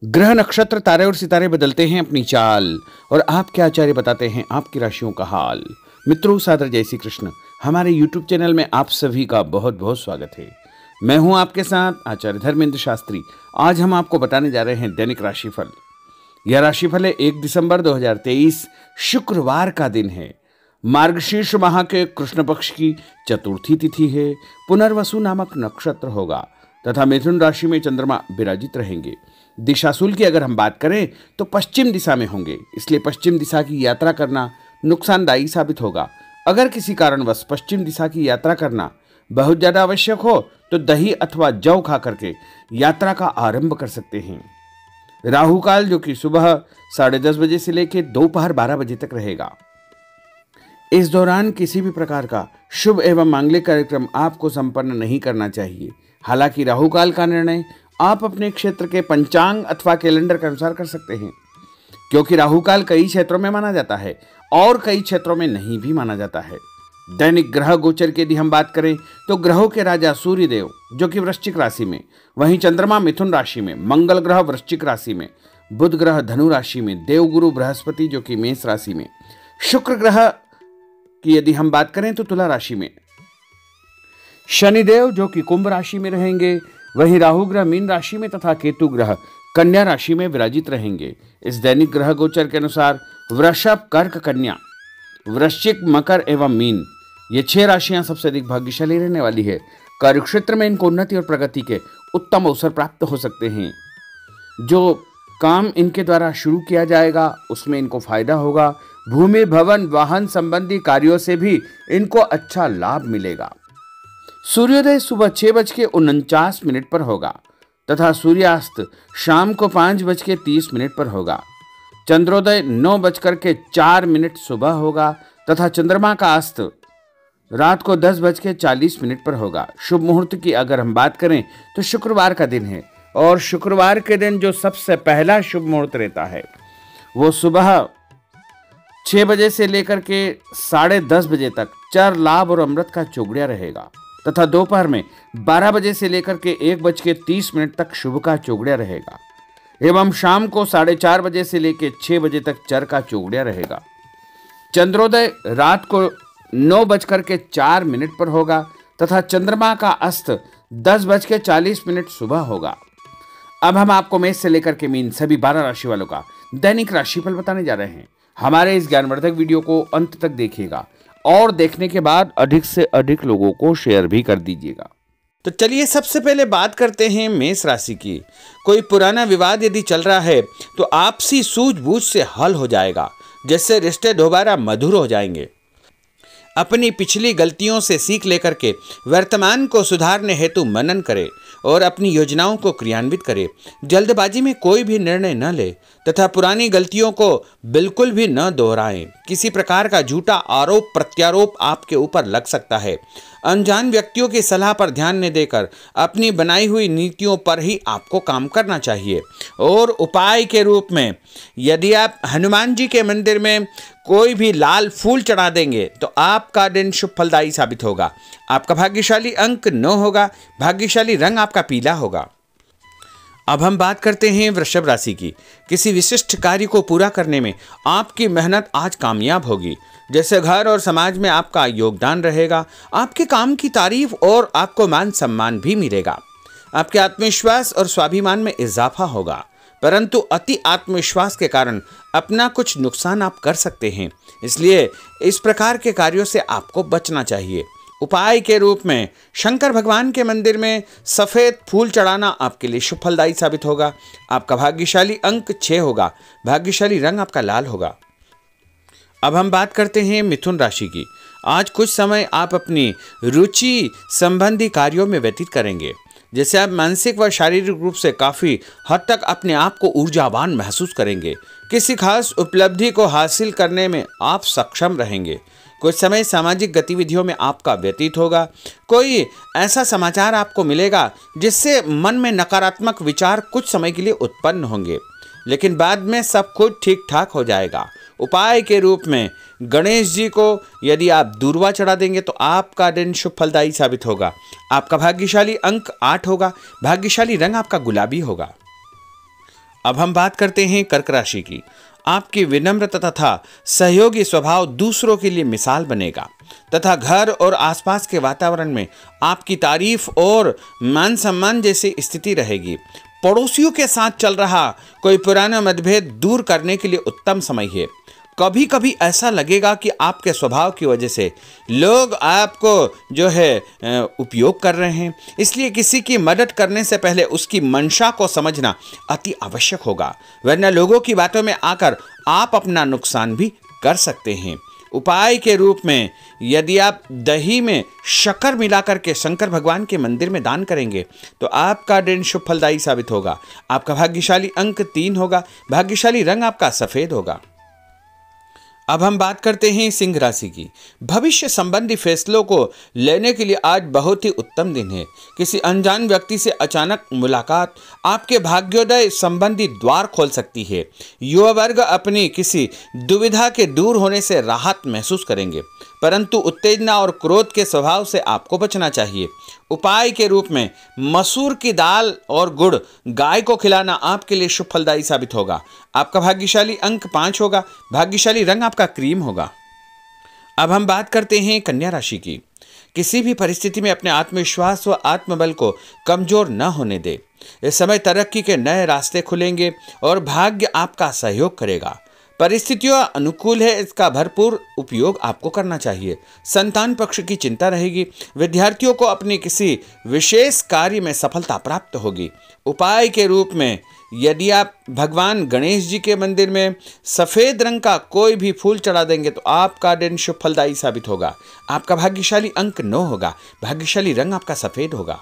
ग्रह नक्षत्र तारे और सितारे बदलते हैं अपनी चाल और आपके आचार्य बताते हैं आपकी राशियों का हाल। मित्रों, सादर जय श्री कृष्ण। हमारे YouTube चैनल में आप सभी का बहुत बहुत स्वागत है। मैं हूं आपके साथ आचार्य धर्मेंद्र शास्त्री। आज हम आपको बताने जा रहे हैं दैनिक राशिफल। यह राशिफल है 1 दिसंबर 2023 शुक्रवार का दिन है। मार्गशीर्ष माह के कृष्ण पक्ष की चतुर्थी तिथि है। पुनर्वसु नामक नक्षत्र होगा तथा मिथुन राशि में चंद्रमा विराजित रहेंगे। दिशाशूल की अगर हम बात करें तो पश्चिम दिशा में होंगे, इसलिए पश्चिम दिशा की यात्रा करना नुकसानदायी साबित होगा। अगर किसी कारणवश पश्चिम दिशा की यात्रा करना बहुत ज्यादा आवश्यक हो तो दही अथवा जौ खा करके यात्रा का आरंभ कर सकते हैं। राहु काल जो कि सुबह 10:30 बजे से लेकर दोपहर 12 बजे तक रहेगा। इस दौरान किसी भी प्रकार का शुभ एवं मांगलिक कार्यक्रम आपको संपन्न नहीं करना चाहिए। हालांकि राहु काल का निर्णय आप अपने क्षेत्र के पंचांग अथवा कैलेंडर के अनुसार कर सकते हैं, क्योंकि राहु काल कई क्षेत्रों में माना जाता है और कई क्षेत्रों में नहीं भी माना जाता है। दैनिक ग्रह गोचर की यदि हम बात करें तो ग्रहों के राजा सूर्य देव जो कि वृश्चिक राशि में, वहीं चंद्रमा मिथुन राशि में, मंगल ग्रह वृश्चिक राशि में, बुध ग्रह धनु राशि में, देवगुरु बृहस्पति जो कि मेष राशि में, शुक्र ग्रह की यदि हम बात करें तो तुला राशि में, शनिदेव जो कि कुंभ राशि में रहेंगे, वहीं राहु ग्रह मीन राशि में तथा केतु ग्रह कन्या राशि में विराजित रहेंगे। इस दैनिक ग्रह गोचर के अनुसार वृषभ, कर्क, कन्या, वृश्चिक, मकर एवं मीन ये 6 राशियां सबसे अधिक भाग्यशाली रहने वाली है। कार्यक्षेत्र में इनको उन्नति और प्रगति के उत्तम अवसर प्राप्त हो सकते हैं। जो काम इनके द्वारा शुरू किया जाएगा उसमें इनको फायदा होगा। भूमि, भवन, वाहन संबंधी कार्यों से भी इनको अच्छा लाभ मिलेगा। सूर्योदय सुबह 6:49 पर होगा तथा सूर्यास्त शाम को 5:30 पर होगा। चंद्रोदय 9:04 सुबह होगा तथा चंद्रमा का अस्त रात को 10:40 पर होगा। शुभ मुहूर्त की अगर हम बात करें तो शुक्रवार का दिन है और शुक्रवार के दिन जो सबसे पहला शुभ मुहूर्त रहता है वो सुबह 6 बजे से लेकर के 10:30 बजे तक चर, लाभ और अमृत का चौगड़िया रहेगा तथा दोपहर में 12 बजे से लेकर के 1:30 तक शुभ का चौगड़िया रहेगा एवं शाम को 4:30 बजे से लेकर 6 बजे तक चर का चौगड़िया रहेगा। चंद्रोदय रात को 9:04 पर होगा तथा चंद्रमा का अस्त 10:40 सुबह होगा। अब हम आपको मेष से लेकर के मीन सभी 12 राशि वालों का दैनिक राशिफल बताने जा रहे हैं। हमारे इस ज्ञानवर्धक वीडियो को अंत तक देखिएगा और देखने के बाद अधिक से अधिक लोगों को शेयर भी कर दीजिएगा। तो चलिए सबसे पहले बात करते हैं मेष राशि की। कोई पुराना विवाद यदि चल रहा है तो आपसी सूझबूझ से हल हो जाएगा, जिससे रिश्ते दोबारा मधुर हो जाएंगे। अपनी पिछली गलतियों से सीख लेकर के वर्तमान को सुधारने हेतु मनन करें और अपनी योजनाओं को क्रियान्वित करें। जल्दबाजी में कोई भी निर्णय न ले तथा पुरानी गलतियों को बिल्कुल भी न दोहराएं। किसी प्रकार का झूठा आरोप प्रत्यारोप आपके ऊपर लग सकता है। अनजान व्यक्तियों की सलाह पर ध्यान न देकर अपनी बनाई हुई नीतियों पर ही आपको काम करना चाहिए। और उपाय के रूप में यदि आप हनुमान जी के मंदिर में कोई भी लाल फूल चढ़ा देंगे तो आपका दिन शुभ फलदायी साबित होगा। आपका भाग्यशाली अंक 9 होगा। भाग्यशाली रंग आपका पीला होगा। अब हम बात करते हैं वृषभ राशि की। किसी विशिष्ट कार्य को पूरा करने में आपकी मेहनत आज कामयाब होगी। जैसे घर और समाज में आपका योगदान रहेगा। आपके काम की तारीफ और आपको मान सम्मान भी मिलेगा। आपके आत्मविश्वास और स्वाभिमान में इजाफा होगा, परंतु अति आत्मविश्वास के कारण अपना कुछ नुकसान आप कर सकते हैं, इसलिए इस प्रकार के कार्यों से आपको बचना चाहिए। उपाय के रूप में शंकर भगवान के मंदिर में सफ़ेद फूल चढ़ाना आपके लिए शुभ फलदायी साबित होगा। आपका भाग्यशाली अंक 6 होगा। भाग्यशाली रंग आपका लाल होगा। अब हम बात करते हैं मिथुन राशि की। आज कुछ समय आप अपनी रुचि संबंधी कार्यों में व्यतीत करेंगे, जैसे आप मानसिक व शारीरिक रूप से काफ़ी हद तक अपने आप को ऊर्जावान महसूस करेंगे। किसी खास उपलब्धि को हासिल करने में आप सक्षम रहेंगे। कुछ समय सामाजिक गतिविधियों में आपका व्यतीत होगा। कोई ऐसा समाचार आपको मिलेगा जिससे मन में नकारात्मक विचार कुछ समय के लिए उत्पन्न होंगे, लेकिन बाद में सब कुछ ठीक ठाक हो जाएगा। उपाय के रूप में गणेश जी को यदि आप दूर्वा चढ़ा देंगे तो आपका दिन शुभ फलदायी साबित होगा। आपका भाग्यशाली अंक 8 होगा। भाग्यशाली रंग आपका गुलाबी होगा। अब हम बात करते हैं कर्क राशि की। आपकी विनम्रता तथा सहयोगी स्वभाव दूसरों के लिए मिसाल बनेगा तथा घर और आसपास के वातावरण में आपकी तारीफ और मान सम्मान जैसी स्थिति रहेगी। पड़ोसियों के साथ चल रहा कोई पुराना मतभेद दूर करने के लिए उत्तम समय है। कभी कभी ऐसा लगेगा कि आपके स्वभाव की वजह से लोग आपको जो है उपयोग कर रहे हैं, इसलिए किसी की मदद करने से पहले उसकी मंशा को समझना अति आवश्यक होगा, वरना लोगों की बातों में आकर आप अपना नुकसान भी कर सकते हैं। उपाय के रूप में यदि आप दही में शक्कर मिलाकर के शंकर भगवान के मंदिर में दान करेंगे तो आपका दिन शुभ फलदायी साबित होगा। आपका भाग्यशाली अंक 3 होगा। भाग्यशाली रंग आपका सफेद होगा। अब हम बात करते हैं सिंह राशि की। भविष्य संबंधी फैसलों को लेने के लिए आज बहुत ही उत्तम दिन है। किसी अनजान व्यक्ति से अचानक मुलाकात आपके भाग्योदय संबंधी द्वार खोल सकती है। युवा वर्ग अपनी किसी दुविधा के दूर होने से राहत महसूस करेंगे, परंतु उत्तेजना और क्रोध के स्वभाव से आपको बचना चाहिए। उपाय के रूप में मसूर की दाल और गुड़ गाय को खिलाना आपके लिए शुभ फलदायी साबित होगा। आपका भाग्यशाली अंक 5 होगा। भाग्यशाली रंग आपका क्रीम होगा। अब हम बात करते हैं कन्या राशि की। किसी भी परिस्थिति में अपने आत्मविश्वास व आत्मबल को कमजोर न होने दे। इस समय तरक्की के नए रास्ते खुलेंगे और भाग्य आपका सहयोग करेगा। परिस्थितियां अनुकूल है, इसका भरपूर उपयोग आपको करना चाहिए। संतान पक्ष की चिंता रहेगी। विद्यार्थियों को अपने किसी विशेष कार्य में सफलता प्राप्त होगी। उपाय के रूप में यदि आप भगवान गणेश जी के मंदिर में सफेद रंग का कोई भी फूल चढ़ा देंगे तो आपका दिन शुभ फलदायी साबित होगा। आपका भाग्यशाली अंक 9 होगा। भाग्यशाली रंग आपका सफेद होगा।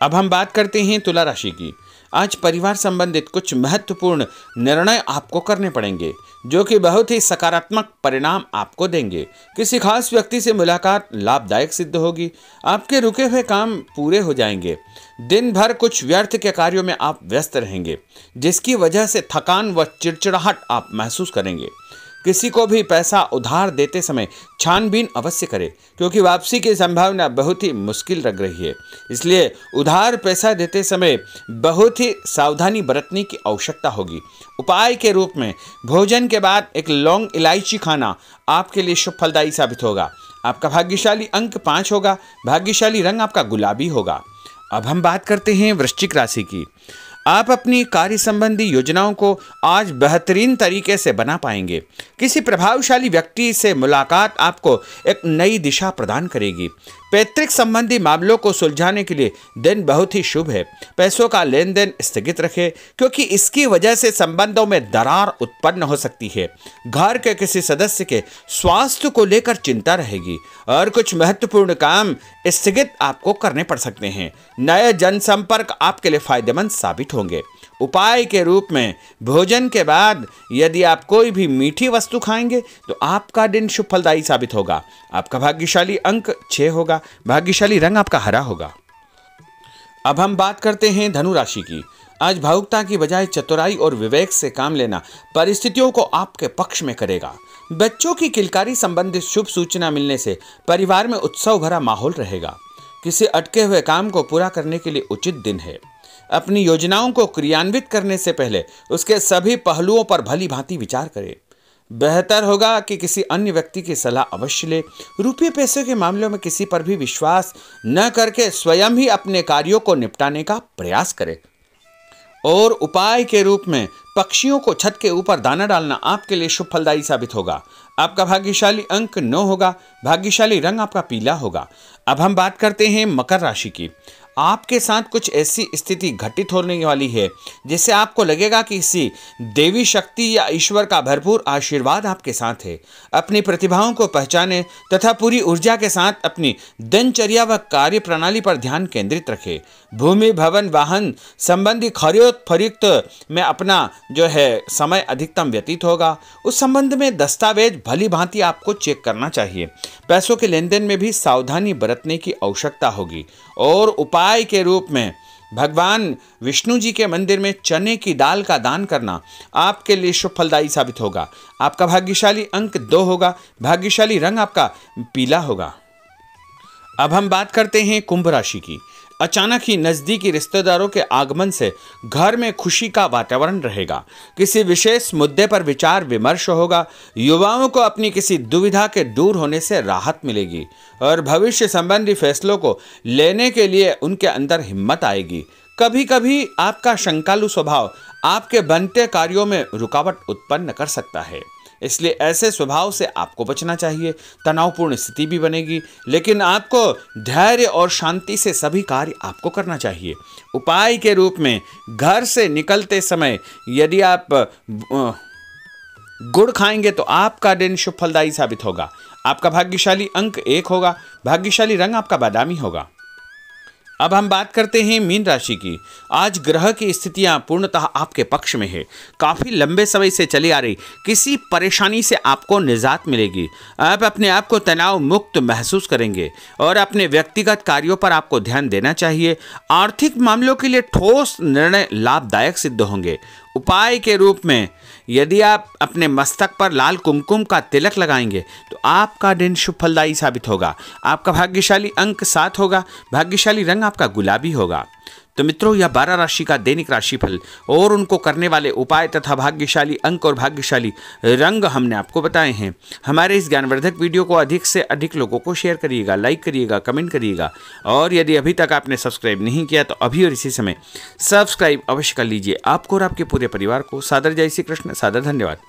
अब हम बात करते हैं तुला राशि की। आज परिवार संबंधित कुछ महत्वपूर्ण निर्णय आपको करने पड़ेंगे जो कि बहुत ही सकारात्मक परिणाम आपको देंगे। किसी खास व्यक्ति से मुलाकात लाभदायक सिद्ध होगी। आपके रुके हुए काम पूरे हो जाएंगे। दिन भर कुछ व्यर्थ के कार्यों में आप व्यस्त रहेंगे, जिसकी वजह से थकान व चिड़चिड़ाहट आप महसूस करेंगे। किसी को भी पैसा उधार देते समय छानबीन अवश्य करें, क्योंकि वापसी की संभावना बहुत ही मुश्किल लग रही है। इसलिए उधार पैसा देते समय बहुत ही सावधानी बरतने की आवश्यकता होगी। उपाय के रूप में भोजन के बाद एक लौंग इलायची खाना आपके लिए शुभ फलदायी साबित होगा। आपका भाग्यशाली अंक 5 होगा। भाग्यशाली रंग आपका गुलाबी होगा। अब हम बात करते हैं वृश्चिक राशि की। आप अपनी कार्य संबंधी योजनाओं को आज बेहतरीन तरीके से बना पाएंगे। किसी प्रभावशाली व्यक्ति से मुलाकात आपको एक नई दिशा प्रदान करेगी। पैतृक संबंधी मामलों को सुलझाने के लिए दिन बहुत ही शुभ है। पैसों का लेन देन स्थगित रखें, क्योंकि इसकी वजह से संबंधों में दरार उत्पन्न हो सकती है। घर के किसी सदस्य के स्वास्थ्य को लेकर चिंता रहेगी और कुछ महत्वपूर्ण काम स्थगित आपको करने पड़ सकते हैं। नए जनसंपर्क आपके लिए फायदेमंद साबित होंगे। उपाय के रूप में भोजन के बाद यदि आप कोई भी मीठी वस्तु खाएंगे तो आपका दिन शुभ फलदायी साबित होगा। आपका भाग्यशाली अंक 6 होगा। भाग्यशाली रंग आपका हरा होगा। अब हम बात करते हैं धनु राशि की। आज भावुकता की बजाय चतुराई और विवेक से काम लेना परिस्थितियों को आपके पक्ष में करेगा। बच्चों की किलकारी संबंधित शुभ सूचना मिलने से परिवार में उत्सव भरा माहौल रहेगा। किसी अटके हुए काम को पूरा करने के लिए उचित दिन है। अपनी योजनाओं को क्रियान्वित करने से पहले उसके सभी पहलुओं पर भली भांति विचार करें। बेहतर होगा कि किसी अन्य व्यक्ति की सलाह अवश्य ले। रुपये पैसे के मामलों में किसी पर भी विश्वास न करके स्वयं ही अपने कार्यों को निपटाने का प्रयास करें। और उपाय के रूप में पक्षियों को छत के ऊपर दाना डालना आपके लिए शुभ फलदायी साबित होगा। आपका भाग्यशाली अंक 9 होगा। भाग्यशाली रंग आपका पीला होगा। अब हम बात करते हैं मकर राशि की। आपके साथ कुछ ऐसी स्थिति घटित होने वाली है जिससे आपको लगेगा कि किसी देवी शक्ति या ईश्वर का भरपूर आशीर्वाद आपके साथ है। अपनी प्रतिभाओं को पहचानें तथा पूरी ऊर्जा के साथ अपनी दिनचर्या व कार्य प्रणाली पर ध्यान केंद्रित रखें। भूमि भवन वाहन संबंधी खरीद फरोख्त में अपना जो है समय अधिकतम व्यतीत होगा। उस संबंध में दस्तावेज भली भांति आपको चेक करना चाहिए। पैसों के लेन देन में भी सावधानी बरतने की आवश्यकता होगी। और उपाय के रूप में भगवान विष्णु जी के मंदिर में चने की दाल का दान करना आपके लिए शुभ फलदायी साबित होगा। आपका भाग्यशाली अंक 2 होगा। भाग्यशाली रंग आपका पीला होगा। अब हम बात करते हैं कुंभ राशि की। अचानक ही नजदीकी रिश्तेदारों के आगमन से घर में खुशी का वातावरण रहेगा। किसी विशेष मुद्दे पर विचार विमर्श होगा। युवाओं को अपनी किसी दुविधा के दूर होने से राहत मिलेगी और भविष्य संबंधी फैसलों को लेने के लिए उनके अंदर हिम्मत आएगी। कभी कभी आपका शंकालु स्वभाव आपके बनते कार्यों में रुकावट उत्पन्न कर सकता है, इसलिए ऐसे स्वभाव से आपको बचना चाहिए। तनावपूर्ण स्थिति भी बनेगी, लेकिन आपको धैर्य और शांति से सभी कार्य आपको करना चाहिए। उपाय के रूप में घर से निकलते समय यदि आप गुड़ खाएंगे तो आपका दिन शुभ फलदायी साबित होगा। आपका भाग्यशाली अंक 1 होगा। भाग्यशाली रंग आपका बादामी होगा। अब हम बात करते हैं मीन राशि की। आज ग्रह की स्थितियां पूर्णतः आपके पक्ष में है। काफी लंबे समय से चली आ रही किसी परेशानी से आपको निजात मिलेगी। आप अपने आप को तनाव मुक्त महसूस करेंगे और अपने व्यक्तिगत कार्यों पर आपको ध्यान देना चाहिए। आर्थिक मामलों के लिए ठोस निर्णय लाभदायक सिद्ध होंगे। उपाय के रूप में यदि आप अपने मस्तक पर लाल कुमकुम का तिलक लगाएंगे तो आपका दिन शुभ फलदायी साबित होगा। आपका भाग्यशाली अंक 7 होगा। भाग्यशाली रंग आपका गुलाबी होगा। तो मित्रों, यह 12 राशि का दैनिक राशिफल और उनको करने वाले उपाय तथा भाग्यशाली अंक और भाग्यशाली रंग हमने आपको बताए हैं। हमारे इस ज्ञानवर्धक वीडियो को अधिक से अधिक लोगों को शेयर करिएगा, लाइक करिएगा, कमेंट करिएगा और यदि अभी तक आपने सब्सक्राइब नहीं किया तो अभी और इसी समय सब्सक्राइब अवश्य कर लीजिए। आपको और आपके पूरे परिवार को सादर जय श्री कृष्ण, सादर धन्यवाद।